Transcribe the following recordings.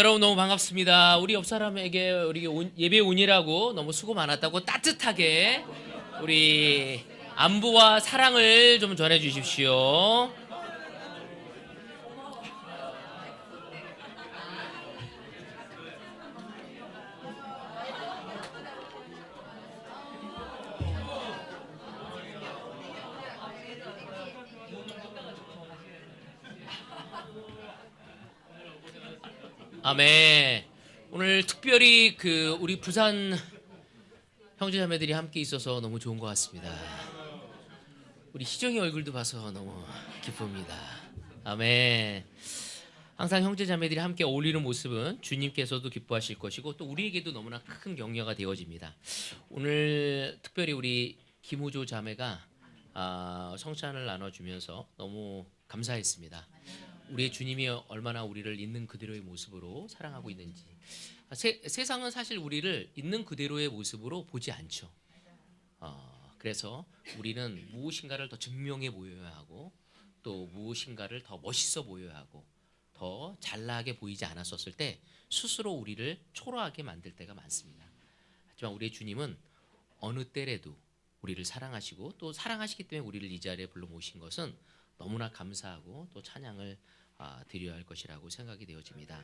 여러분 너무 반갑습니다. 우리 옆 사람에게 우리 예배 운이라고 너무 수고 많았다고 따뜻하게 우리 안부와 사랑을 좀 전해 주십시오. 아멘. 오늘 특별히 우리 부산 형제자매들이 함께 있어서 너무 좋은 것 같습니다. 우리 희정이 얼굴도 봐서 너무 기쁩니다. 아멘. 항상 형제자매들이 함께 어울리는 모습은 주님께서도 기뻐하실 것이고 또 우리에게도 너무나 큰 격려가 되어집니다. 오늘 특별히 우리 김우조 자매가 성찬을 나눠주면서 너무 감사했습니다. 우리의 주님이 얼마나 우리를 있는 그대로의 모습으로 사랑하고 있는지. 세상은 사실 우리를 있는 그대로의 모습으로 보지 않죠. 그래서 우리는 무엇인가를 더 증명해 보여야 하고 또 무엇인가를 더 멋있어 보여야 하고 더 잘나게 보이지 않았었을 때 스스로 우리를 초라하게 만들 때가 많습니다. 하지만 우리의 주님은 어느 때라도 우리를 사랑하시고 또 사랑하시기 때문에 우리를 이 자리에 불러 모신 것은 너무나 감사하고 또 찬양을 드려야 할 것이라고 생각이 되어집니다.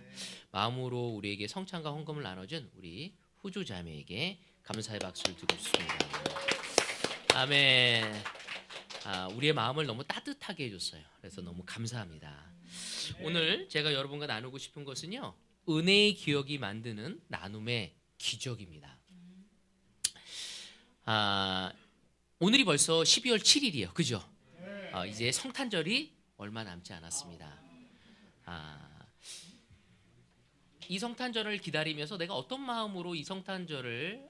마음으로 우리에게 성찬과 헌금을 나눠준 우리 후주 자매에게 감사의 박수를 드리고 싶습니다. 아멘. 우리의 마음을 너무 따뜻하게 해줬어요. 그래서 너무 감사합니다. 오늘 제가 여러분과 나누고 싶은 것은요, 은혜의 기억이 만드는 나눔의 기적입니다. 오늘이 벌써 12월 7일이에요. 그죠? 이제 성탄절이 얼마 남지 않았습니다. 이 성탄절을 기다리면서 내가 어떤 마음으로 이 성탄절을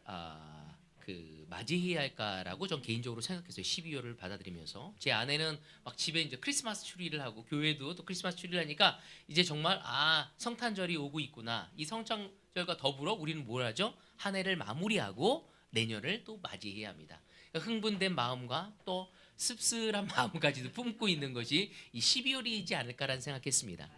맞이해야 할까라고 전 개인적으로 생각했어요. 12월을 받아들이면서 제 아내는 막 집에 이제 크리스마스 추리를 하고 교회도 또 크리스마스 추리를 하니까 이제 정말 성탄절이 오고 있구나. 이 성탄절과 더불어 우리는 뭘 하죠? 한 해를 마무리하고 내년을 또 맞이해야 합니다. 그러니까 흥분된 마음과 또 씁쓸한 마음까지도 품고 있는 것이 이 12월이지 않을까라는 생각했습니다.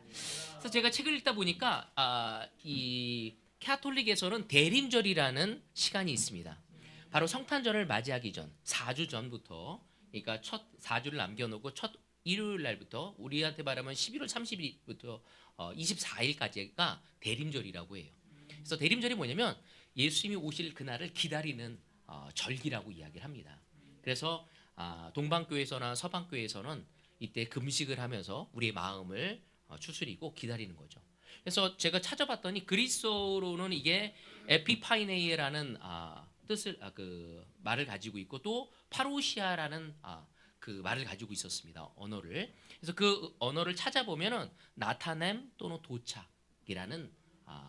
그래서 제가 책을 읽다 보니까 이 카톨릭에서는 대림절이라는 시간이 있습니다. 바로 성탄절을 맞이하기 전 4주 전부터, 그러니까 첫 4주를 남겨놓고 첫 일요일 날부터 우리한테 말하면 11월 30일부터 24일까지가 대림절이라고 해요. 그래서 대림절이 뭐냐면 예수님이 오실 그날을 기다리는 절기라고 이야기를 합니다. 그래서 동방교회에서나 서방교회에서는 이때 금식을 하면서 우리의 마음을 추스리고 기다리는 거죠. 그래서 제가 찾아봤더니 그리스어로는 이게 에피파이네이라는 뜻을 말을 가지고 있고 또 파루시아라는 그 말을 가지고 있었습니다. 언어를. 그래서 그 언어를 찾아보면은 나타냄 또는 도착이라는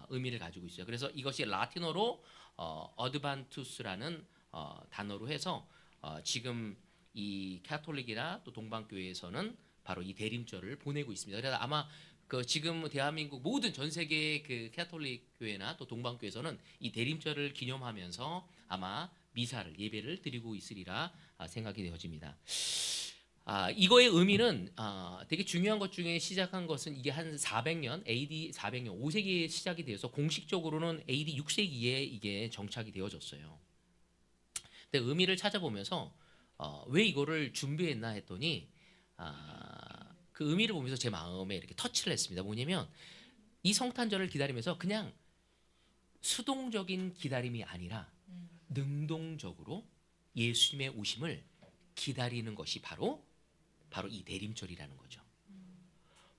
의미를 가지고 있어요. 그래서 이것이 라틴어로 어드반투스라는 단어로 해서 지금 이 카톨릭이나 또 동방교회에서는 바로 이 대림절을 보내고 있습니다. 그래서 아마 지금 대한민국 모든 전 세계 그 카톨릭 교회나 또 동방교회에서는 이 대림절을 기념하면서 아마 미사를 예배를 드리고 있으리라 생각이 되어집니다. 이거의 의미는 되게 중요한 것 중에 시작한 것은 이게 한 400년 AD 400년 5세기에 시작이 되어서 공식적으로는 AD 6세기에 이게 정착이 되어졌어요. 근데 의미를 찾아보면서 왜 이거를 준비했나 했더니 그 의미를 보면서 제 마음에 이렇게 터치를 했습니다. 뭐냐면 이 성탄절을 기다리면서 그냥 수동적인 기다림이 아니라 능동적으로 예수님의 오심을 기다리는 것이 바로 이 대림절이라는 거죠.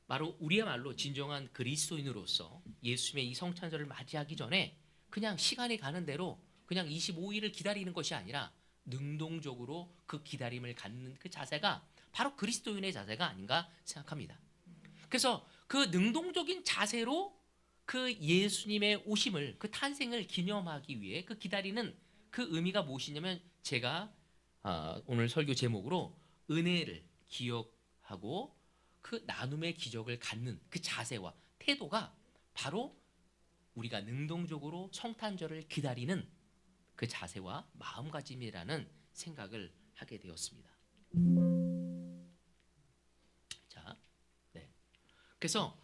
바로 우리야말로 진정한 그리스도인으로서 예수님의 이 성탄절을 맞이하기 전에 그냥 시간이 가는 대로 그냥 25일을 기다리는 것이 아니라 능동적으로 그 기다림을 갖는 그 자세가 바로 그리스도인의 자세가 아닌가 생각합니다. 그래서 그 능동적인 자세로 그 예수님의 오심을, 그 탄생을 기념하기 위해 그 기다리는 그 의미가 무엇이냐면 제가 오늘 설교 제목으로 은혜를 기억하고 그 나눔의 기적을 갖는 그 자세와 태도가 바로 우리가 능동적으로 성탄절을 기다리는 그 자세와 마음가짐이라는 생각을 하게 되었습니다. 자, 네. 그래서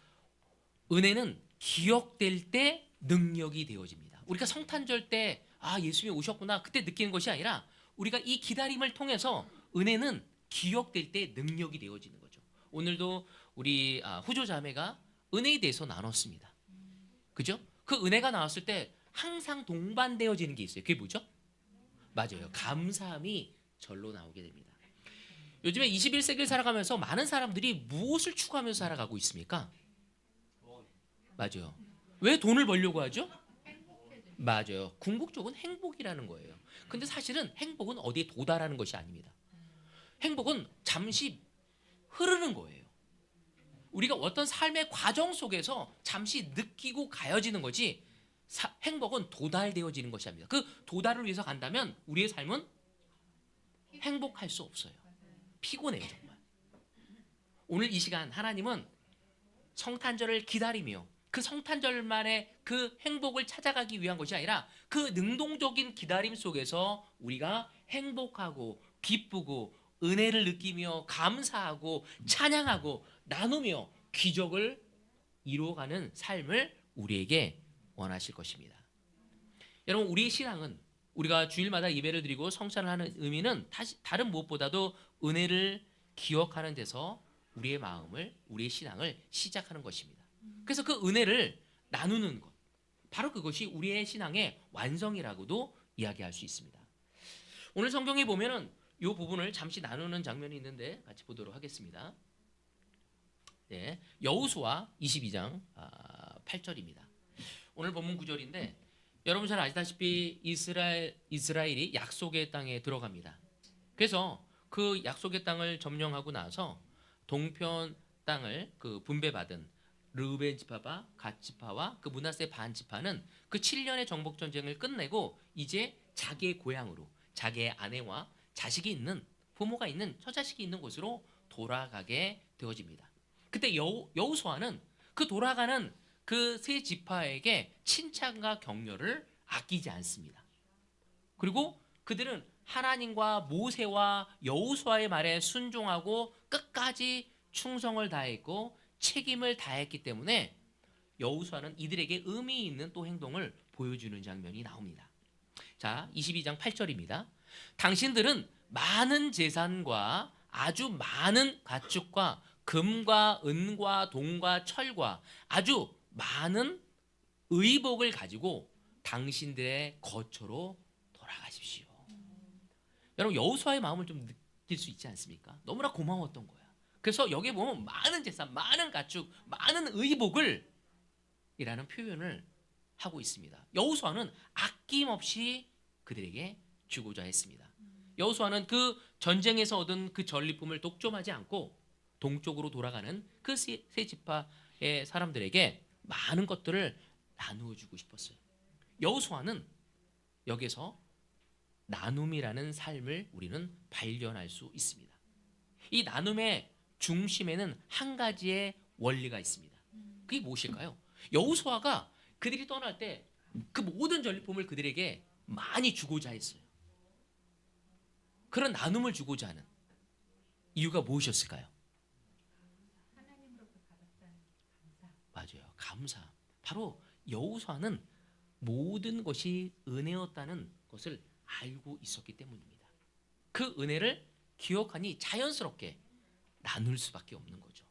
은혜는 기억될 때 능력이 되어집니다. 우리가 성탄절 때 예수님이 오셨구나 그때 느끼는 것이 아니라 우리가 이 기다림을 통해서 은혜는 기억될 때 능력이 되어지는 거죠. 오늘도 우리 후조 자매가 은혜에 대해서 나눴습니다. 그죠? 그 은혜가 나왔을 때 항상 동반되어지는 게 있어요. 그게 뭐죠? 맞아요. 감사함이 절로 나오게 됩니다. 요즘에 21세기를 살아가면서 많은 사람들이 무엇을 추구하면서 살아가고 있습니까? 맞아요. 왜 돈을 벌려고 하죠? 맞아요. 궁극적은 행복이라는 거예요. 근데 사실은 행복은 어디에 도달하는 것이 아닙니다. 행복은 잠시 흐르는 거예요. 우리가 어떤 삶의 과정 속에서 잠시 느끼고 가여지는 거지 행복은 도달되어지는 것이 아닙니다. 그 도달을 위해서 간다면 우리의 삶은 행복할 수 없어요. 피곤해요 정말. 오늘 이 시간 하나님은 성탄절을 기다리며 그 성탄절만의 그 행복을 찾아가기 위한 것이 아니라 그 능동적인 기다림 속에서 우리가 행복하고 기쁘고 은혜를 느끼며 감사하고 찬양하고 나누며 기적을 이루어가는 삶을 우리에게 원하실 것입니다. 여러분 우리의 신앙은 우리가 주일마다 예배를 드리고 성찬을 하는 의미는 다른 무엇보다도 은혜를 기억하는 데서 우리의 마음을 우리의 신앙을 시작하는 것입니다. 그래서 그 은혜를 나누는 것 바로 그것이 우리의 신앙의 완성이라고도 이야기할 수 있습니다. 오늘 성경에 보면은 이 부분을 잠시 나누는 장면이 있는데 같이 보도록 하겠습니다. 네, 여호수아 22장 8절입니다. 오늘 본문 구절인데 여러분 잘 아시다시피 이스라엘이 약속의 땅에 들어갑니다. 그래서 그 약속의 땅을 점령하고 나서 동편 땅을 그 분배받은 르우벤 지파와 갓 지파와 그 므낫세 반 지파는 그 7년의 정복 전쟁을 끝내고 이제 자기의 고향으로 자기의 아내와 자식이 있는 부모가 있는 처자식이 있는 곳으로 돌아가게 되어집니다. 그때 여호수아는 그 돌아가는 그 세 지파에게 칭찬과 격려를 아끼지 않습니다. 그리고 그들은 하나님과 모세와 여호수아의 말에 순종하고 끝까지 충성을 다했고 책임을 다했기 때문에 여호수아는 이들에게 의미 있는 또 행동을 보여주는 장면이 나옵니다. 자, 22장 8절입니다. 당신들은 많은 재산과 아주 많은 가축과 금과 은과 동과 철과 아주 많은 의복을 가지고 당신들의 거처로 돌아가십시오. 여러분 여호수아의 마음을 좀 느낄 수 있지 않습니까? 너무나 고마웠던 거야. 그래서 여기 보면 많은 재산, 많은 가축, 많은 의복을 이라는 표현을 하고 있습니다. 여호수아는 아낌없이 그들에게 주고자 했습니다. 여호수아는 그 전쟁에서 얻은 그 전리품을 독점하지 않고 동쪽으로 돌아가는 그 세 지파의 사람들에게 많은 것들을 나누어 주고 싶었어요. 여호수아는 여기서 나눔이라는 삶을 우리는 발견할 수 있습니다. 이 나눔의 중심에는 한 가지의 원리가 있습니다. 그게 무엇일까요? 여호수아가 그들이 떠날 때 그 모든 전리품을 그들에게 많이 주고자 했어요. 그런 나눔을 주고자 하는 이유가 무엇이었을까요? 맞아요. 감사. 바로 여호수아는 모든 것이 은혜였다는 것을 알고 있었기 때문입니다. 그 은혜를 기억하니 자연스럽게 나눌 수밖에 없는 거죠.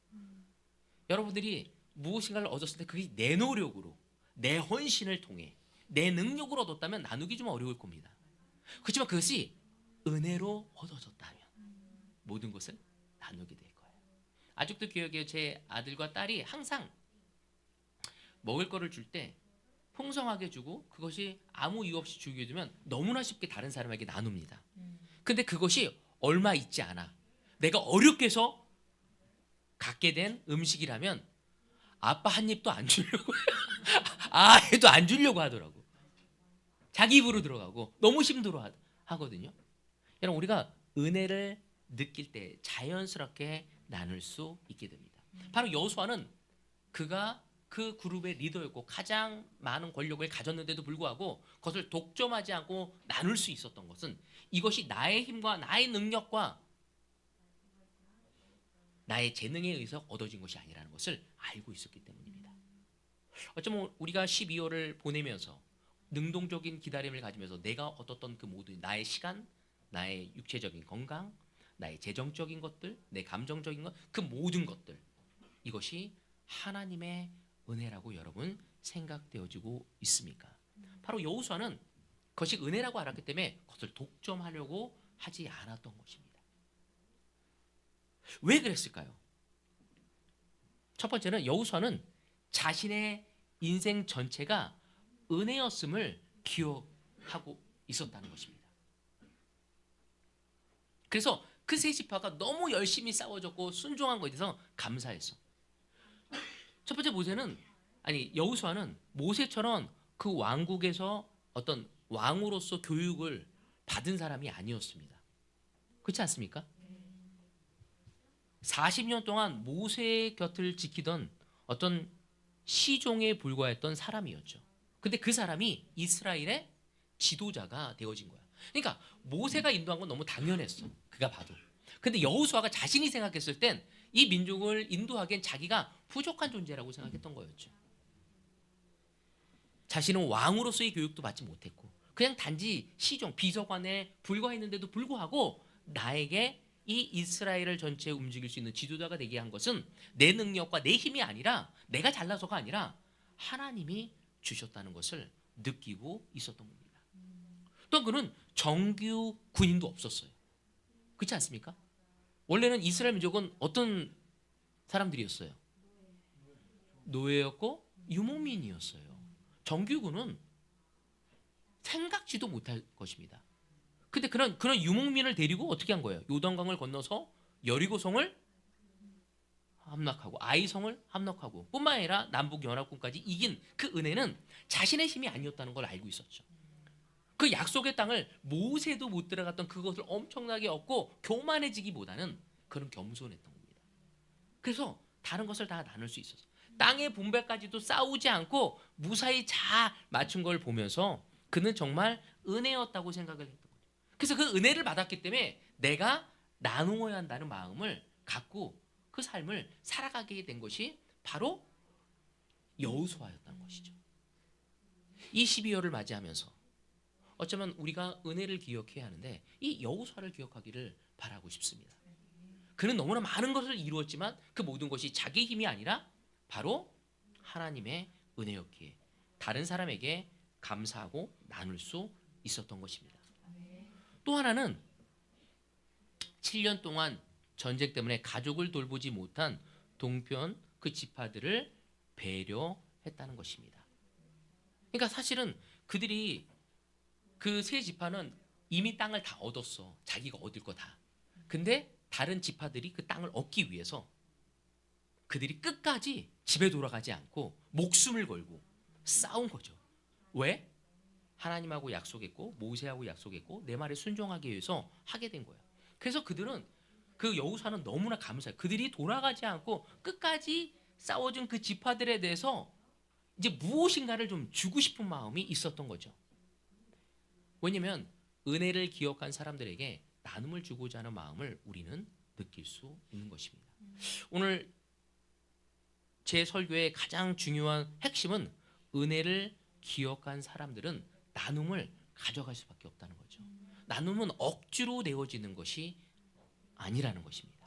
여러분들이 무엇인가를 얻었을 때 그게 내 노력으로 내 헌신을 통해 내 능력으로 얻었다면 나누기 좀 어려울 겁니다. 그렇지만 그것이 은혜로 얻어졌다면 모든 것을 나누게 될 거예요. 아직도 기억해요. 제 아들과 딸이 항상 먹을 거를 줄 때 풍성하게 주고 그것이 아무 이유 없이 주게 되면 너무나 쉽게 다른 사람에게 나눕니다. 근데 그것이 얼마 있지 않아. 내가 어렵게 해서 갖게 된 음식이라면 아빠 한 입도 안 주려고 해도 안 주려고 하더라고. 자기 입으로 들어가고 너무 힘들어 하거든요. 여러분 우리가 은혜를 느낄 때 자연스럽게 나눌 수 있게 됩니다. 바로 여호수아는 그가 그 그룹의 리더였고 가장 많은 권력을 가졌는데도 불구하고 그것을 독점하지 않고 나눌 수 있었던 것은 이것이 나의 힘과 나의 능력과 나의 재능에 의해서 얻어진 것이 아니라는 것을 알고 있었기 때문입니다. 어쩌면 우리가 12월을 보내면서 능동적인 기다림을 가지면서 내가 얻었던 그 모든 나의 시간, 나의 육체적인 건강, 나의 재정적인 것들, 내 감정적인 것, 그 모든 것들, 이것이 하나님의 은혜라고 여러분 생각되어지고 있습니까? 바로 여호수아는 그것이 은혜라고 알았기 때문에 그것을 독점하려고 하지 않았던 것입니다. 왜 그랬을까요? 첫 번째는 여호수아는 자신의 인생 전체가 은혜였음을 기억하고 있었다는 것입니다. 그래서 그 세 지파가 너무 열심히 싸워줬고 순종한 것에 대해서 감사했어. 첫 번째 여호수아는 모세처럼 그 왕국에서 어떤 왕으로서 교육을 받은 사람이 아니었습니다. 그렇지 않습니까? 40년 동안 모세의 곁을 지키던 어떤 시종에 불과했던 사람이었죠. 근데 그 사람이 이스라엘의 지도자가 되어진 거야. 그러니까 모세가 인도한 건 너무 당연했어. 그가 봐도. 근데 여호수아가 자신이 생각했을 땐 이 민족을 인도하기엔 자기가 부족한 존재라고 생각했던 거였죠. 자신은 왕으로서의 교육도 받지 못했고 그냥 단지 시종, 비서관에 불과했는데도 불구하고 나에게 이 이스라엘을 전체 움직일 수 있는 지도자가 되게 한 것은 내 능력과 내 힘이 아니라 내가 잘나서가 아니라 하나님이 주셨다는 것을 느끼고 있었던 겁니다. 또 그는 정규 군인도 없었어요. 그렇지 않습니까? 원래는 이스라엘 민족은 어떤 사람들이었어요? 노예였고 유목민이었어요. 정규군은 생각지도 못할 것입니다. 근데 그런 유목민을 데리고 어떻게 한 거예요? 요단강을 건너서 여리고성을 함락하고 아이성을 함락하고 뿐만 아니라 남북 연합군까지 이긴 그 은혜는 자신의 힘이 아니었다는 걸 알고 있었죠. 그 약속의 땅을 모세도 못 들어갔던 그것을 엄청나게 얻고 교만해지기보다는 그런 겸손했던 겁니다. 그래서 다른 것을 다 나눌 수 있었어요. 땅의 분배까지도 싸우지 않고 무사히 잘 맞춘 걸 보면서 그는 정말 은혜였다고 생각을 했던 거죠. 그래서 그 은혜를 받았기 때문에 내가 나누어야 한다는 마음을 갖고 그 삶을 살아가게 된 것이 바로 여호수아였던 것이죠. 이 12월을 맞이하면서 어쩌면 우리가 은혜를 기억해야 하는데 이 여호수아를 기억하기를 바라고 싶습니다. 그는 너무나 많은 것을 이루었지만 그 모든 것이 자기 힘이 아니라 바로 하나님의 은혜였기에 다른 사람에게 감사하고 나눌 수 있었던 것입니다. 또 하나는 7년 동안 전쟁 때문에 가족을 돌보지 못한 동편 그 지파들을 배려했다는 것입니다. 그러니까 사실은 그들이 그 세 지파는 이미 땅을 다 얻었어. 자기가 얻을 거 다. 근데 다른 지파들이 그 땅을 얻기 위해서 그들이 끝까지 집에 돌아가지 않고 목숨을 걸고 싸운 거죠. 왜? 하나님하고 약속했고 모세하고 약속했고 내 말에 순종하기 위해서 하게 된 거예요. 그래서 그들은 그 여호수아는 너무나 감사해요. 그들이 돌아가지 않고 끝까지 싸워준 그 지파들에 대해서 이제 무엇인가를 좀 주고 싶은 마음이 있었던 거죠. 왜냐하면 은혜를 기억한 사람들에게 나눔을 주고자 하는 마음을 우리는 느낄 수 있는 것입니다. 오늘 제 설교의 가장 중요한 핵심은 은혜를 기억한 사람들은 나눔을 가져갈 수밖에 없다는 거죠. 나눔은 억지로 내어지는 것이 아니라는 것입니다.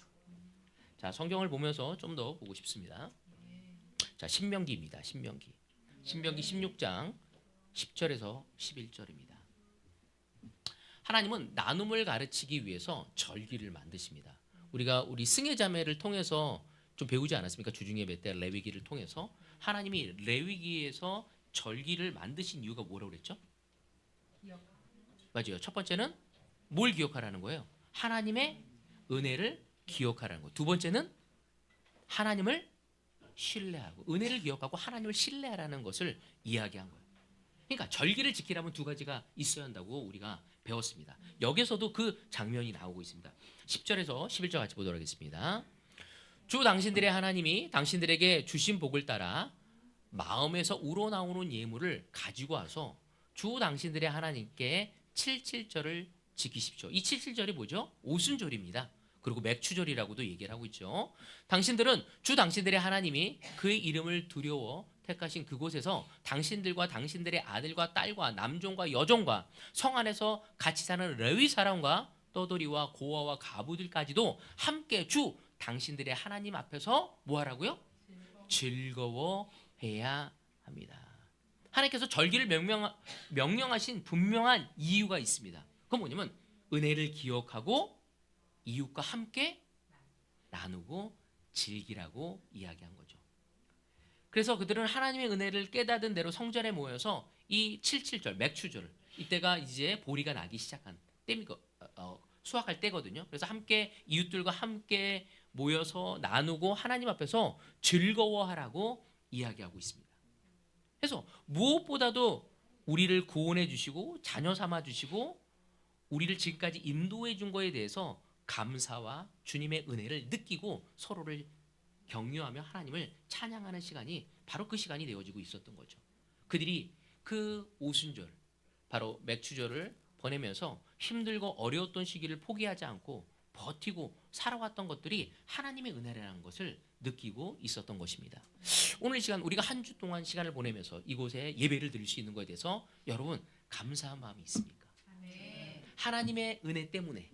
자, 성경을 보면서 좀 더 보고 싶습니다. 자, 신명기입니다. 신명기 16장 10절에서 11절입니다. 하나님은 나눔을 가르치기 위해서 절기를 만드십니다. 우리 승예자매를 통해서 좀 배우지 않았습니까? 주중에 몇 때 레위기를 통해서 하나님이 레위기에서 절기를 만드신 이유가 뭐라고 그랬죠? 맞아요. 첫 번째는 뭘 기억하라는 거예요? 하나님의 은혜를 기억하라는 거예요. 두 번째는 하나님을 신뢰하고 은혜를 기억하고 하나님을 신뢰하라는 것을 이야기한 거예요. 그러니까 절기를 지키려면 두 가지가 있어야 한다고 우리가 배웠습니다. 여기서도 그 장면이 나오고 있습니다. 10절에서 11절 같이 보도록 하겠습니다. 주 당신들의 하나님이 당신들에게 주신 복을 따라 마음에서 우러나오는 예물을 가지고 와서 주 당신들의 하나님께 77절을 지키십시오. 이 77절이 뭐죠? 오순절입니다. 그리고 맥추절이라고도 얘기를 하고 있죠. 당신들은 주 당신들의 하나님이 그의 이름을 두려워 택하신 그곳에서 당신들과 당신들의 아들과 딸과 남종과 여종과 성 안에서 같이 사는 레위 사람과 떠돌이와 고아와 가부들까지도 함께 주 당신들의 하나님 앞에서 뭐 하라고요? 즐거워해야 합니다. 하나님께서 절기를 명령하신 분명한 이유가 있습니다. 그건 뭐냐면 은혜를 기억하고 이웃과 함께 나누고 즐기라고 이야기한 거죠. 그래서 그들은 하나님의 은혜를 깨닫은 대로 성전에 모여서 이 77절 맥추절, 이때가 이제 보리가 나기 시작한 때이고 수확할 때거든요. 그래서 함께 이웃들과 함께 모여서 나누고 하나님 앞에서 즐거워하라고 이야기하고 있습니다. 그래서 무엇보다도 우리를 구원해 주시고 자녀 삼아 주시고 우리를 지금까지 인도해 준 거에 대해서 감사와 주님의 은혜를 느끼고 서로를 격려하며 하나님을 찬양하는 시간이 바로 그 시간이 되어지고 있었던 거죠. 그들이 그 오순절, 바로 맥추절을 보내면서 힘들고 어려웠던 시기를 포기하지 않고 버티고 살아왔던 것들이 하나님의 은혜라는 것을 느끼고 있었던 것입니다. 오늘 이 시간 우리가 한 주 동안 시간을 보내면서 이곳에 예배를 드릴 수 있는 것에 대해서 여러분 감사한 마음이 있습니까? 하나님의 은혜 때문에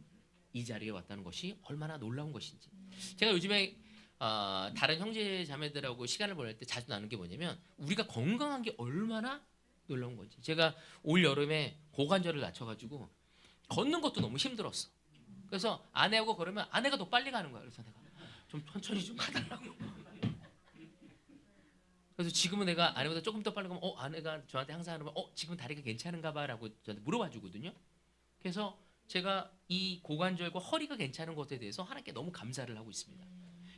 이 자리에 왔다는 것이 얼마나 놀라운 것인지. 제가 요즘에 다른 형제 자매들하고 시간을 보낼 때 자주 나누는 게 뭐냐면 우리가 건강한 게 얼마나 놀라운 건지. 제가 올 여름에 고관절을 다쳐가지고 걷는 것도 너무 힘들었어. 그래서 아내하고 걸으면 아내가 더 빨리 가는 거야. 그래서 내가 좀 천천히 좀 가달라고. 그래서 지금은 내가 아내보다 조금 더 빨리 가면 아내가 저한테 항상 하는 거 지금 다리가 괜찮은가 봐라고 저한테 물어봐 주거든요. 그래서 제가 이 고관절과 허리가 괜찮은 것에 대해서 하나님께 너무 감사를 하고 있습니다.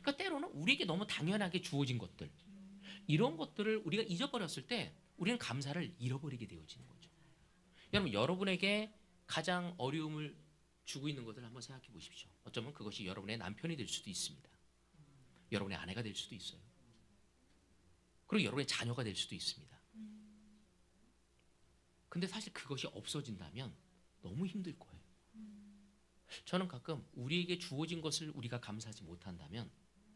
그러니까 때로는 우리에게 너무 당연하게 주어진 것들, 이런 것들을 우리가 잊어버렸을 때 우리는 감사를 잃어버리게 되어지는 거죠. 여러분, 여러분에게 가장 어려움을 주고 있는 것을 한번 생각해 보십시오. 어쩌면 그것이 여러분의 남편이 될 수도 있습니다. 여러분의 아내가 될 수도 있어요. 그리고 여러분의 자녀가 될 수도 있습니다. 근데 사실 그것이 없어진다면 너무 힘들 거예요. 저는 가끔 우리에게 주어진 것을 우리가 감사하지 못한다면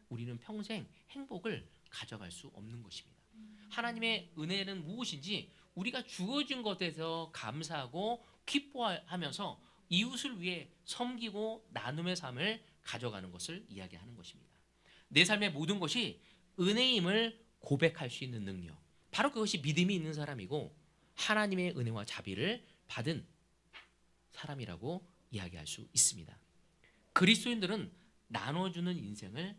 우리는 평생 행복을 가져갈 수 없는 것입니다. 하나님의 은혜는 무엇인지 우리가 주어진 것에서 감사하고 기뻐하면서 이웃을 위해 섬기고 나눔의 삶을 가져가는 것을 이야기하는 것입니다. 내 삶의 모든 것이 은혜임을 고백할 수 있는 능력, 바로 그것이 믿음이 있는 사람이고 하나님의 은혜와 자비를 받은 사람이라고 이야기할 수 있습니다. 그리스도인들은 나눠주는 인생을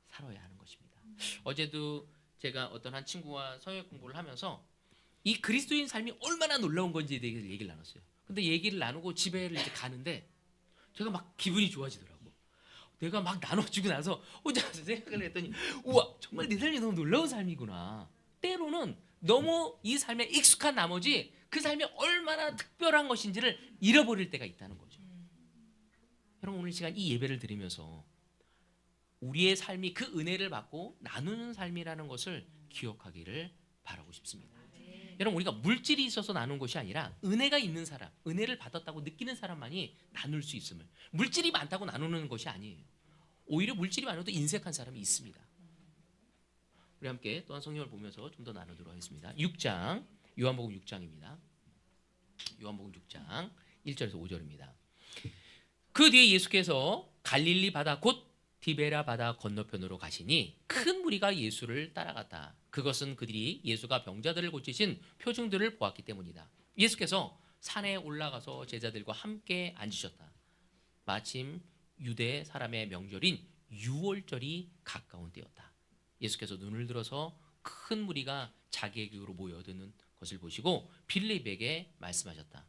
살아야 하는 것입니다. 어제도 제가 어떤 한 친구와 성역 공부를 하면서 이 그리스도인 삶이 얼마나 놀라운 건지에 대해서 얘기를 나눴어요. 근데 얘기를 나누고 집에를 이제 가는데 제가 막 기분이 좋아지더라고. 내가 막 나눠주고 나서 혼자서 생각을 했더니 우와, 정말 내 삶이 너무 놀라운 삶이구나. 때로는 너무 이 삶에 익숙한 나머지 그 삶이 얼마나 특별한 것인지를 잃어버릴 때가 있다는 거죠. 여러분, 오늘 이 시간 이 예배를 드리면서 우리의 삶이 그 은혜를 받고 나누는 삶이라는 것을 기억하기를 바라고 싶습니다. 여러분, 우리가 물질이 있어서 나누는 것이 아니라 은혜가 있는 사람, 은혜를 받았다고 느끼는 사람만이 나눌 수 있음을. 물질이 많다고 나누는 것이 아니에요. 오히려 물질이 많아도 인색한 사람이 있습니다. 우리 함께 또한 성경을 보면서 좀 더 나누도록 하겠습니다. 6장, 요한복음 6장입니다. 요한복음 6장 1절에서 5절입니다. 그 뒤에 예수께서 갈릴리 바다 곧 디베라 바다 건너편으로 가시니 큰 무리가 예수를 따라갔다. 그것은 그들이 예수가 병자들을 고치신 표징들을 보았기 때문이다. 예수께서 산에 올라가서 제자들과 함께 앉으셨다. 마침 유대 사람의 명절인 유월절이 가까운 때였다. 예수께서 눈을 들어서 큰 무리가 자기에게로 모여드는 것을 보시고 빌립에게 말씀하셨다.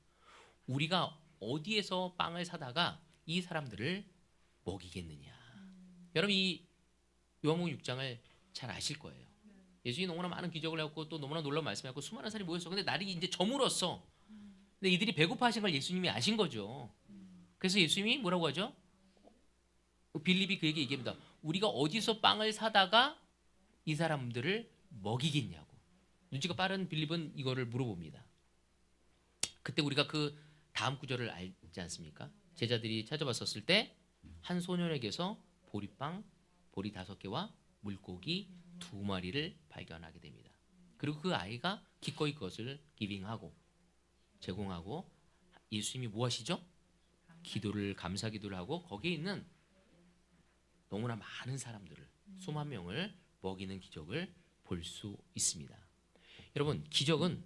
우리가 어디에서 빵을 사다가 이 사람들을 먹이겠느냐. 여러분, 이 요한복음 6장을 잘 아실 거예요. 예수님이 너무나 많은 기적을 했고 또 너무나 놀라운 말씀을 했고 수많은 사람이 모였어. 근데 날이 이제 저물었어. 근데 이들이 배고파하신 걸 예수님이 아신 거죠. 그래서 예수님이 뭐라고 하죠? 빌립이 그에게 얘기합니다. 우리가 어디서 빵을 사다가 이 사람들을 먹이겠냐고. 눈치가 빠른 빌립은 이거를 물어봅니다. 그때 우리가 그 다음 구절을 알지 않습니까? 제자들이 찾아봤었을 때 한 소년에게서 보리빵, 보리 5개와 물고기 2마리를 발견하게 됩니다. 그리고 그 아이가 기꺼이 그것을 기빙하고 제공하고 예수님이 뭐 하시죠? 기도를 감사 기도를 하고 거기에 있는 너무나 많은 사람들을 수만 명을 먹이는 기적을 볼 수 있습니다. 여러분 기적은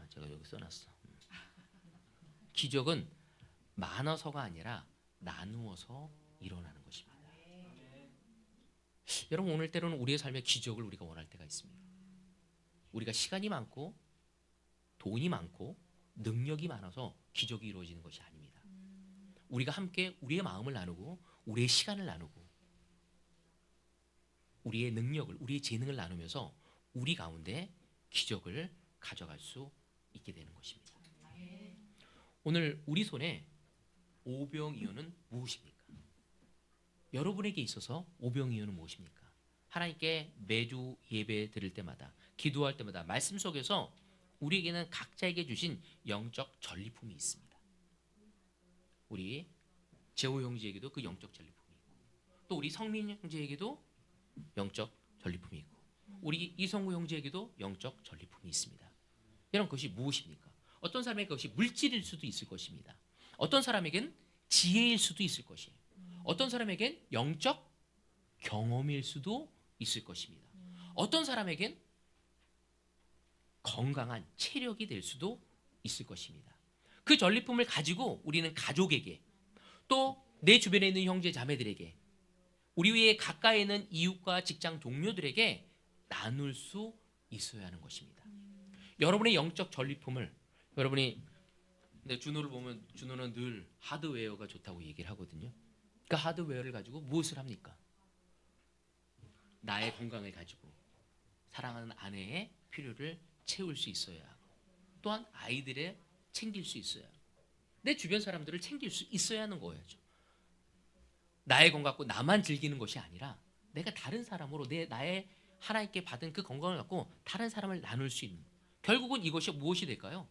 제가 여기 써놨어. 기적은 많아서가 아니라 나누어서 일어나는 것입니다. 여러분 오늘 때로는 우리의 삶에 기적을 우리가 원할 때가 있습니다. 우리가 시간이 많고 돈이 많고 능력이 많아서 기적이 이루어지는 것이 아닙니다. 우리가 함께 우리의 마음을 나누고 우리의 시간을 나누고 우리의 능력을 우리의 재능을 나누면서 우리 가운데 기적을 가져갈 수 있게 되는 것입니다. 오늘 우리 손에 오병이어는 무엇입니까? 여러분에게 있어서 오병이어는 무엇입니까? 하나님께 매주 예배 드릴 때마다 기도할 때마다 말씀 속에서 우리에게는 각자에게 주신 영적 전리품이 있습니다. 우리 재호 형제에게도 그 영적 전리품이 있고 또 우리 성민 형제에게도 영적 전리품이 있고 우리 이성우 형제에게도 영적 전리품이 있습니다. 여러분 그것이 무엇입니까? 어떤 사람에게 그것이 물질일 수도 있을 것입니다. 어떤 사람에겐 지혜일 수도 있을 것이에요. 어떤 사람에겐 영적 경험일 수도 있을 것입니다. 어떤 사람에겐 건강한 체력이 될 수도 있을 것입니다. 그 전리품을 가지고 우리는 가족에게 또 내 주변에 있는 형제 자매들에게 우리 위에 가까이 있는 이웃과 직장 동료들에게 나눌 수 있어야 하는 것입니다. 여러분의 영적 전리품을 여러분이 근데 준호를 보면 준호는 늘 하드웨어가 좋다고 얘기를 하거든요. 그 하드웨어를 가지고 무엇을 합니까? 나의 건강을 가지고 사랑하는 아내의 필요를 채울 수 있어야 하고 또한 아이들의 챙길 수 있어야 하고 내 주변 사람들을 챙길 수 있어야 하는 거예요. 나의 건강 갖고 나만 즐기는 것이 아니라 내가 다른 사람으로 나의 하나님께 받은 그 건강을 갖고 다른 사람을 나눌 수 있는 결국은 이것이 무엇이 될까요?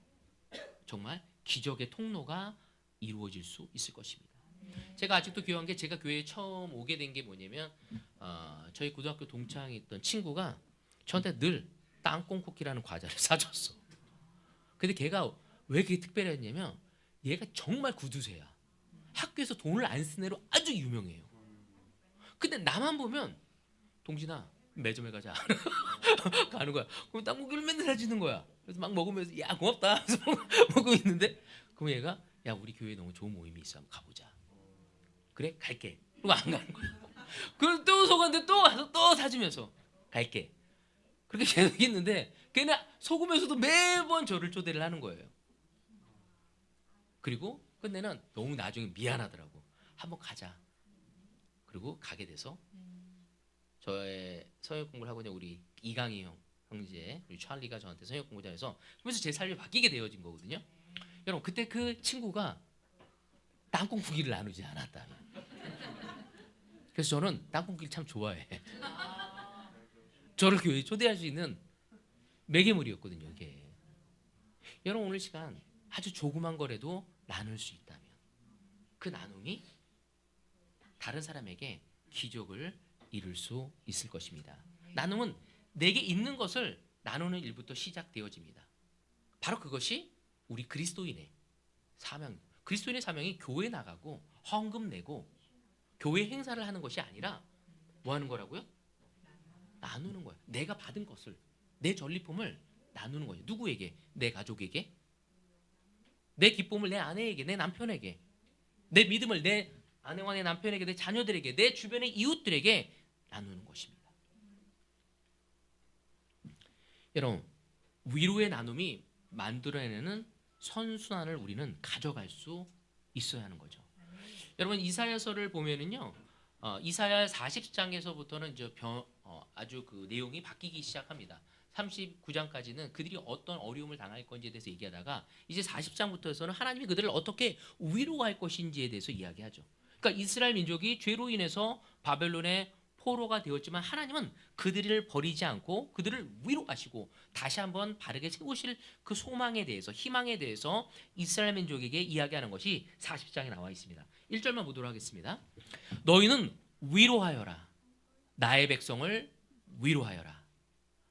정말 기적의 통로가 이루어질 수 있을 것입니다. 제가 아직도 기억한 게 제가 교회에 처음 오게 된 게 뭐냐면 저희 고등학교 동창이 있던 친구가 저한테 늘 땅콩 쿠키라는 과자를 사줬어. 근데 걔가 왜 그게 특별했냐면 얘가 정말 구두쇠야. 학교에서 돈을 안 쓰는 애로 아주 유명해요. 근데 나만 보면 동진아 매점에 가자 가는 거야. 그럼 땅콩기를 맨날 사주는 거야. 그래서 막 먹으면서 야 고맙다 그래서 먹고 있는데 그럼 얘가 야 우리 교회에 너무 좋은 모임이 있어 한번 가보자. 그래 갈게. 그리고 안 가는 거야. 그럼 또 속았는데 또 와서 또 사주면서 갈게. 그렇게 계속 있는데 걔는 속으면서도 매번 저를 초대를 하는 거예요. 그리고 끝내는 너무 나중에 미안하더라고. 한번 가자. 그리고 가게 돼서 저의 성역 공부를 하고 있는 우리 이강희 형제, 우리 찰리가 저한테 성역 공부를 해서 그래서 제 삶이 바뀌게 되어진 거거든요. 여러분 그때 그 친구가 땅콩 쿠키를 나누지 않았다면 그래서 저는 땅콩 쿠키 참 좋아해. 저를 교회에 초대할 수 있는 매개물이었거든요. 이게. 여러분 오늘 시간 아주 조그만 거라도 나눌 수 있다면 그 나눔이 다른 사람에게 기적을 이룰 수 있을 것입니다. 나눔은 내게 있는 것을 나누는 일부터 시작되어집니다. 바로 그것이 우리 그리스도인의 사명. 그리스도인의 사명이 교회 나가고 헌금 내고 교회 행사를 하는 것이 아니라 뭐 하는 거라고요? 나누는 거예요. 내가 받은 것을 내 전리품을 나누는 거예요. 누구에게? 내 가족에게, 내 기쁨을 내 아내에게, 내 남편에게, 내 믿음을 내 아내와 내 남편에게, 내 자녀들에게, 내 주변의 이웃들에게 나누는 것입니다. 여러분 위로의 나눔이 만들어내는 선순환을 우리는 가져갈 수 있어야 하는 거죠. 여러분 이사야서를 보면은요, 이사야 40장에서부터는 이제 아주 그 내용이 바뀌기 시작합니다. 39장까지는 그들이 어떤 어려움을 당할 건지에 대해서 얘기하다가 이제 40장부터에서는 하나님이 그들을 어떻게 위로할 것인지에 대해서 이야기하죠. 그러니까 이스라엘 민족이 죄로 인해서 바벨론의 포로가 되었지만 하나님은 그들을 버리지 않고 그들을 위로하시고 다시 한번 바르게 세우실 그 소망에 대해서 희망에 대해서 이스라엘 민족에게 이야기하는 것이 40장에 나와 있습니다. 1절만 보도록 하겠습니다. 너희는 위로하여라. 나의 백성을 위로하여라.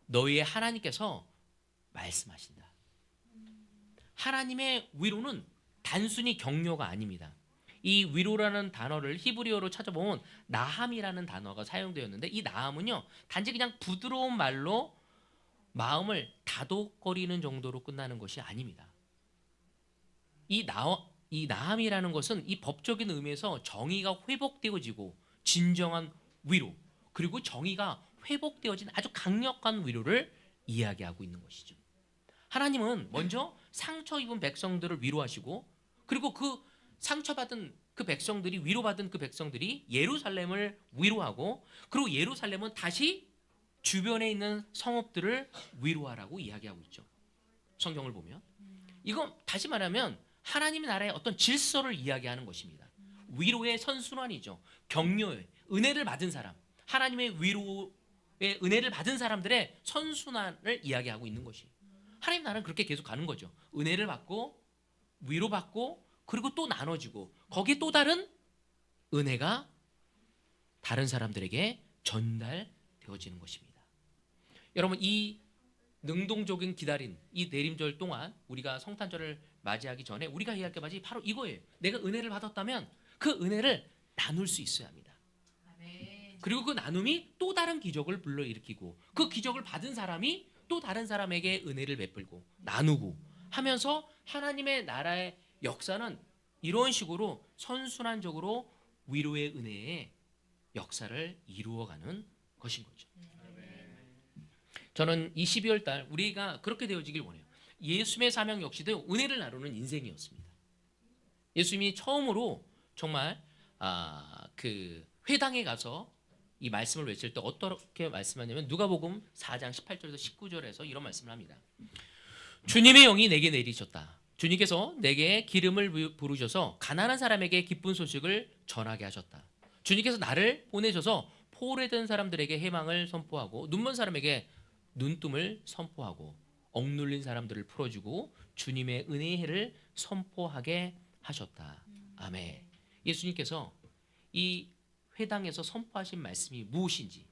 너희의 하나님께서 말씀하신다. 하나님의 위로는 단순히 격려가 아닙니다. 이 위로라는 단어를 히브리어로 찾아보면 나함이라는 단어가 사용되었는데, 이 나함은요 단지 그냥 부드러운 말로 마음을 다독거리는 정도로 끝나는 것이 아닙니다. 이 나함이라는 것은 이 법적인 의미에서 정의가 회복되어지고 진정한 위로, 그리고 정의가 회복되어진 아주 강력한 위로를 이야기하고 있는 것이죠. 하나님은 먼저 상처 입은 백성들을 위로하시고, 그리고 그 상처받은 그 백성들이, 위로받은 그 백성들이 예루살렘을 위로하고, 그리고 예루살렘은 다시 주변에 있는 성읍들을 위로하라고 이야기하고 있죠. 성경을 보면 이건 다시 말하면 하나님의 나라의 어떤 질서를 이야기하는 것입니다. 위로의 선순환이죠. 격려의 은혜를 받은 사람, 하나님의 위로의 은혜를 받은 사람들의 선순환을 이야기하고 있는 것이, 하나님 나라는 그렇게 계속 가는 거죠. 은혜를 받고 위로받고, 그리고 또 나눠지고, 거기에 또 다른 은혜가 다른 사람들에게 전달되어지는 것입니다. 여러분, 이 능동적인 기다린 이 내림절 동안 우리가 성탄절을 맞이하기 전에 우리가 해야 할 게 바로 이거예요. 내가 은혜를 받았다면 그 은혜를 나눌 수 있어야 합니다. 그리고 그 나눔이 또 다른 기적을 불러일으키고, 그 기적을 받은 사람이 또 다른 사람에게 은혜를 베풀고 나누고 하면서 하나님의 나라의 역사는 이런 식으로 선순환적으로 위로의 은혜의 역사를 이루어가는 것인 거죠. 저는 이 12월 달 우리가 그렇게 되어지길 원해요. 예수님의 사명 역시도 은혜를 나누는 인생이었습니다. 예수님이 처음으로 정말 그 회당에 가서 이 말씀을 외칠 때 어떻게 말씀하냐면, 누가복음 4장 18절에서 19절에서 이런 말씀을 합니다. 주님의 영이 내게 내리셨다. 주님께서 내게 기름을 부으셔서 가난한 사람에게 기쁜 소식을 전하게 하셨다. 주님께서 나를 보내셔서 포로된 사람들에게 희망을 선포하고, 눈먼 사람에게 눈뜸을 선포하고, 억눌린 사람들을 풀어주고 주님의 은혜의 해를 선포하게 하셨다. 아멘. 예수님께서 이 회당에서 선포하신 말씀이 무엇인지,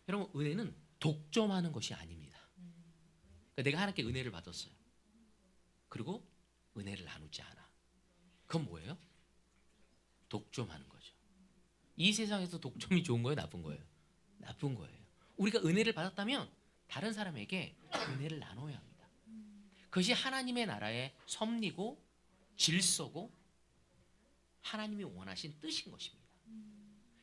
여러분, 은혜는 독점하는 것이 아닙니다. 그러니까 내가 하나님께 은혜를 받았어요. 그리고 은혜를 나누지 않아. 그건 뭐예요? 독점하는 거죠. 이 세상에서 독점이 좋은 거예요, 나쁜 거예요? 나쁜 거예요. 우리가 은혜를 받았다면 다른 사람에게 은혜를 나눠야 합니다. 그것이 하나님의 나라의 섭리고 질서고 하나님이 원하신 뜻인 것입니다.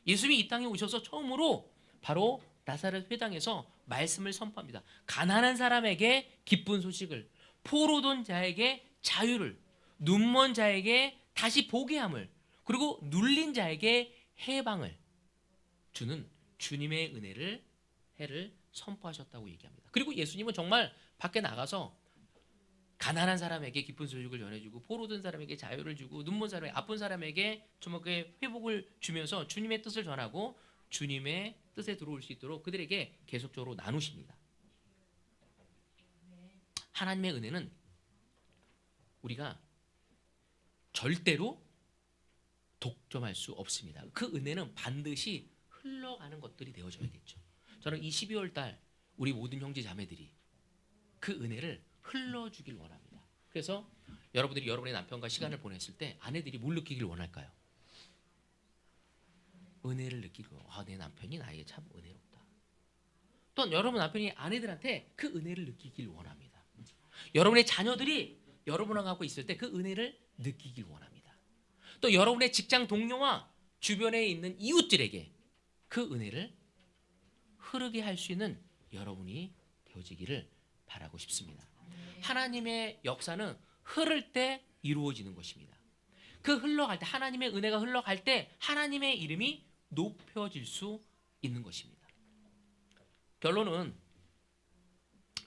예수님이 이 땅에 오셔서 처음으로 바로 나사렛 회당에서 말씀을 선포합니다. 가난한 사람에게 기쁜 소식을, 포로된 자에게 자유를, 눈먼 자에게 다시 보게 함을, 그리고 눌린 자에게 해방을 주는 주님의 해를 선포하셨다고 얘기합니다. 그리고 예수님은 정말 밖에 나가서 가난한 사람에게 기쁜 소식을 전해주고, 포로된 사람에게 자유를 주고, 눈먼 사람에게, 아픈 사람에게 정말 그 회복을 주면서 주님의 뜻을 전하고 주님의 뜻에 들어올 수 있도록 그들에게 계속적으로 나누십니다. 하나님의 은혜는 우리가 절대로 독점할 수 없습니다. 그 은혜는 반드시 흘러가는 것들이 되어져야겠죠. 저는 이 12월 달 우리 모든 형제 자매들이 그 은혜를 흘러주길 원합니다. 그래서 여러분들이 여러분의 남편과 시간을 보냈을 때 아내들이 뭘 느끼길 원할까요? 은혜를 느끼고, 내 남편이 나에게 참 은혜롭다. 또한 여러분 남편이 아내들한테 그 은혜를 느끼길 원합니다. 여러분의 자녀들이 여러분하고 있을 때 그 은혜를 느끼길 원합니다. 또 여러분의 직장 동료와 주변에 있는 이웃들에게 그 은혜를 흐르게 할 수 있는 여러분이 되어지기를 바라고 싶습니다. 하나님의 역사는 흐를 때 이루어지는 것입니다. 그 흘러갈 때, 하나님의 은혜가 흘러갈 때 하나님의 이름이 높여질 수 있는 것입니다. 결론은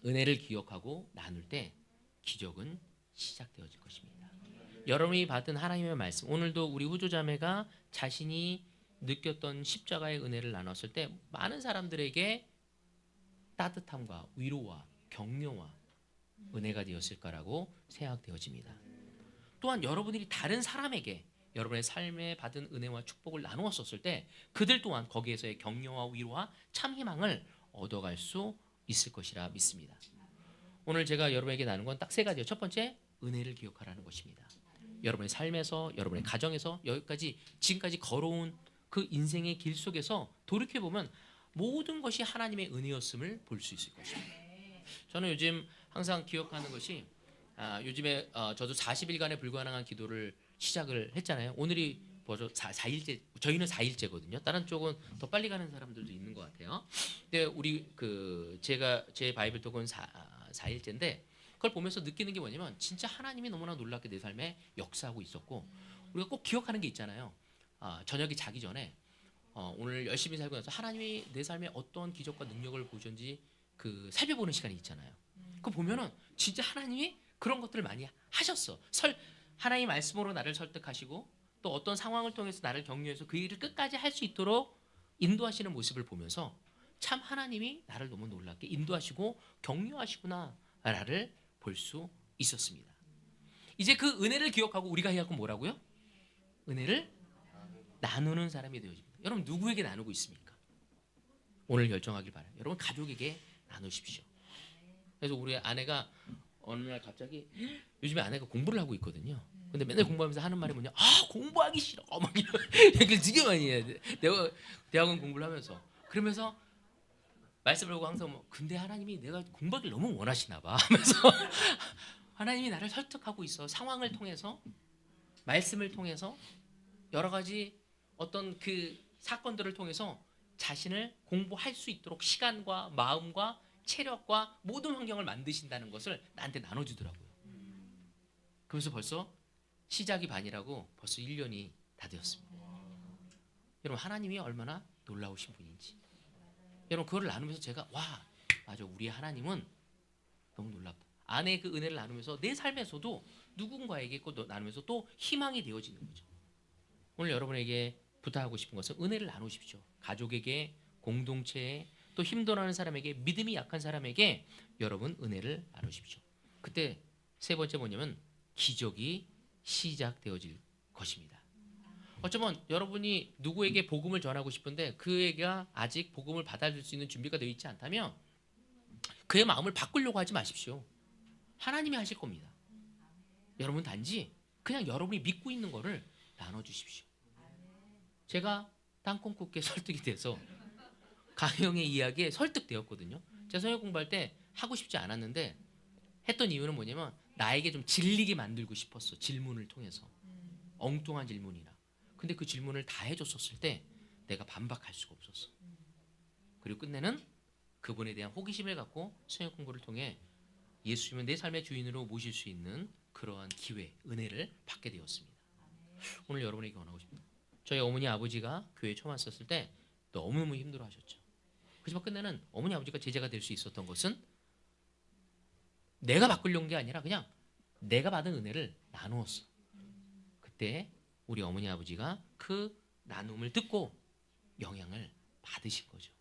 은혜를 기억하고 나눌 때 기적은 시작되어질 것입니다. 여러분이 받은 하나님의 말씀, 오늘도 우리 후조자매가 자신이 느꼈던 십자가의 은혜를 나눴을 때 많은 사람들에게 따뜻함과 위로와 격려와 은혜가 되었을 거라고 생각되어집니다. 또한 여러분들이 다른 사람에게 여러분의 삶에 받은 은혜와 축복을 나누었을 때 그들 또한 거기에서의 격려와 위로와 참 희망을 얻어갈 수 있을 것이라 믿습니다. 오늘 제가 여러분에게 나눈 건 딱 세 가지예요. 첫 번째, 은혜를 기억하라는 것입니다. 여러분의 삶에서, 여러분의 가정에서 여기까지 지금까지 걸어온 그 인생의 길 속에서 돌이켜 보면 모든 것이 하나님의 은혜였음을 볼 수 있을 것입니다. 저는 요즘 항상 기억하는 것이 요즘에 저도 40일간의 불가능한 기도를 시작을 했잖아요. 오늘이 뭐죠? 4일째. 저희는 4일째거든요. 다른 쪽은 더 빨리 가는 사람들도 있는 것 같아요. 근데 우리 제가 제 바이블 톡은 4일째인데 그걸 보면서 느끼는 게 뭐냐면 진짜 하나님이 너무나 놀랍게 내 삶에 역사하고 있었고 우리가 꼭 기억하는 게 있잖아요. 저녁이 자기 전에 오늘 열심히 살고 나서 하나님이 내 삶에 어떤 기적과 능력을 보셨는지 살펴보는 시간이 있잖아요. 그거 보면은 진짜 하나님이 그런 것들을 많이 하셨어. 하나님 말씀으로 나를 설득하시고 또 어떤 상황을 통해서 나를 격려해서 그 일을 끝까지 할 수 있도록 인도하시는 모습을 보면서 참 하나님이 나를 너무 놀랍게 인도하시고 격려하시구나를 볼 수 있었습니다. 이제 그 은혜를 기억하고 우리가 해야 할 건 뭐라고요? 은혜를 나누는 사람이 되어집니다. 여러분 누구에게 나누고 있습니까? 오늘 결정하길 바라요. 여러분 가족에게 나누십시오. 그래서 우리 아내가 어느 날 갑자기 요즘에 아내가 공부를 하고 있거든요. 근데 맨날 공부하면서 하는 말이 뭐냐? 공부하기 싫어. 막 이런 얘기를 되게 많이 해야 돼. 내가 대학원 공부를 하면서 그러면서 말씀을 하고 항상 근데 하나님이 내가 공부하기를 너무 원하시나 봐 하면서 하나님이 나를 설득하고 있어. 상황을 통해서 말씀을 통해서 여러 가지 어떤 그 사건들을 통해서 자신을 공부할 수 있도록 시간과 마음과 체력과 모든 환경을 만드신다는 것을 나한테 나눠주더라고요. 그래서 벌써 시작이 반이라고 벌써 1년이 다 되었습니다. 여러분 하나님이 얼마나 놀라우신 분인지 여러분 그거를 나누면서 제가 맞아 우리 하나님은 너무 놀랍다. 아내의 그 은혜를 나누면서 내 삶에서도 누군가에게 나누면서 또 희망이 되어지는 거죠. 오늘 여러분에게 부탁하고 싶은 것은 은혜를 나누십시오. 가족에게, 공동체에, 또 힘들어하는 사람에게, 믿음이 약한 사람에게 여러분 은혜를 나누십시오. 그때 세 번째 뭐냐면 기적이 시작되어질 것입니다. 어쩌면 여러분이 누구에게 복음을 전하고 싶은데 그애가 아직 복음을 받아줄 수 있는 준비가 되어 있지 않다면 그의 마음을 바꾸려고 하지 마십시오. 하나님이 하실 겁니다. 여러분 단지 그냥 여러분이 믿고 있는 거를 나눠주십시오. 제가 땅콩국게 설득이 돼서 강영의 이야기에 설득되었거든요. 제가 성역 공부할 때 하고 싶지 않았는데 했던 이유는 뭐냐면 나에게 좀 질리게 만들고 싶었어. 질문을 통해서 엉뚱한 질문이나 근데 그 질문을 다 해줬었을 때 내가 반박할 수가 없었어. 그리고 끝내는 그분에 대한 호기심을 갖고 성역 공부를 통해 예수님은 내 삶의 주인으로 모실 수 있는 그러한 기회, 은혜를 받게 되었습니다. 오늘 여러분에게 원하고 싶습니다. 저희 어머니 아버지가 교회에 처음 왔었을 때 너무너무 힘들어하셨죠. 그렇지만 끝내는 어머니 아버지가 제자가 될 수 있었던 것은 내가 바꾸려는 게 아니라 그냥 내가 받은 은혜를 나누었어. 그때 우리 어머니 아버지가 그 나눔을 듣고 영향을 받으신 거죠.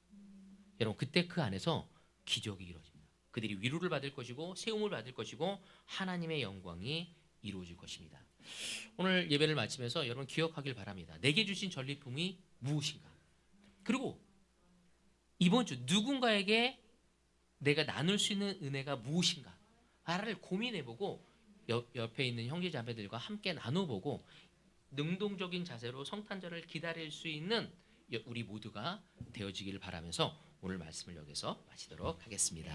여러분 그때 그 안에서 기적이 이루어집니다. 그들이 위로를 받을 것이고 세움을 받을 것이고 하나님의 영광이 이루어질 것입니다. 오늘 예배를 마치면서 여러분 기억하길 바랍니다. 내게 주신 전리품이 무엇인가? 그리고 이번 주 누군가에게 내가 나눌 수 있는 은혜가 무엇인가? 를 고민해보고 옆에 있는 형제 자매들과 함께 나눠보고 능동적인 자세로 성탄절을 기다릴 수 있는 우리 모두가 되어지기를 바라면서 오늘 말씀을 여기서 마치도록 하겠습니다.